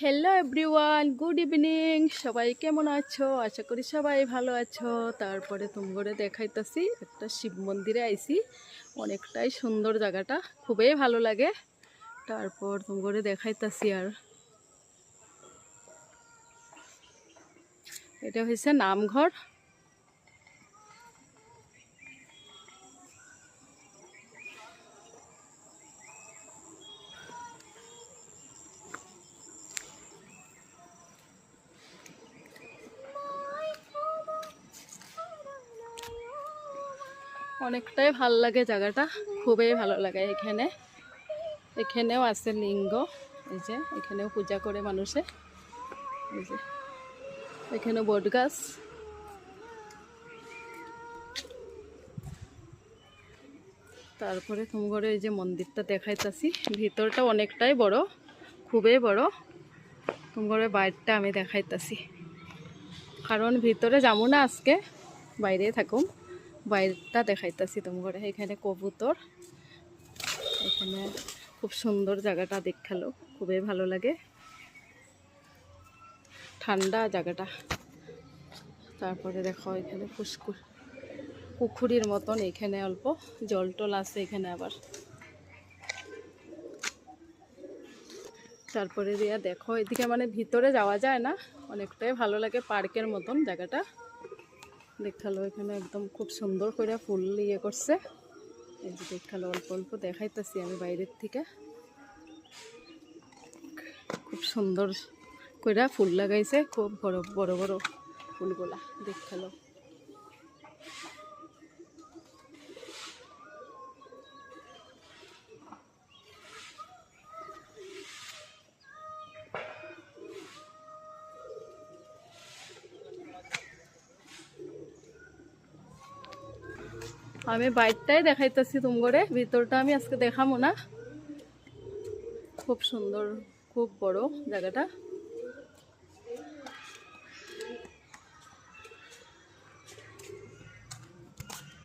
Hello everyone, good evening. সবাই কেমন আছো? আশা করি সবাই ভালো আছো। তারপরে তোমরা দেখাইতেছি একটা শিব মন্দিরে আইছি। অনেকটাই সুন্দর জায়গাটা, খুবই ভালো লাগে। তারপর তোমরা দেখাইতেছি। আর এটা হয়েছে নামঘর। অনেকটাই ভালো লাগে জায়গাটা, খুবই ভালো লাগে। এখানেও আছে লিঙ্গ, এই যে এখানেও পূজা করে মানুষে। এই যে এখানেও বট গাছ। তারপরে তোমরা এই যে মন্দিরটা দেখাইতাছি, ভিতরটা অনেকটাই বড়, খুবই বড়। তোমরা বাইরটা আমি দেখাইতাছি, কারণ ভিতরে যাবো না আজকে, বাইরে থাকুম। বাইরটা দেখাইতাছি তোমরা। এখানে কবুতর, এখানে খুব সুন্দর জায়গাটা দেখালো, খুবই ভালো লাগে, ঠান্ডা জায়গাটা। তারপরে দেখো এখানে পুকুরির মতন, এখানে অল্প জল টল আছে এখানে আবার। তারপরে দিয়া দেখো এদিকে মানে ভিতরে যাওয়া যায় না, অনেকটাই ভালো লাগে, পার্কের মতন জায়গাটা দেখালো। এখানে একদম খুব সুন্দর করে ফুল ইয়ে করছে, এই যে দেখালো। অল্প অল্প দেখাইতেছি আমি বাইরের থেকে। খুব সুন্দর করে ফুল লাগাইছে, খুব বড় বড় বড় ফুলগুলা দেখালো। আমি বাইরটাই দেখাইতেছি তোমরে, ভিতরটা আমি আজকে দেখাবো না। খুব সুন্দর, খুব বড় জায়গাটা।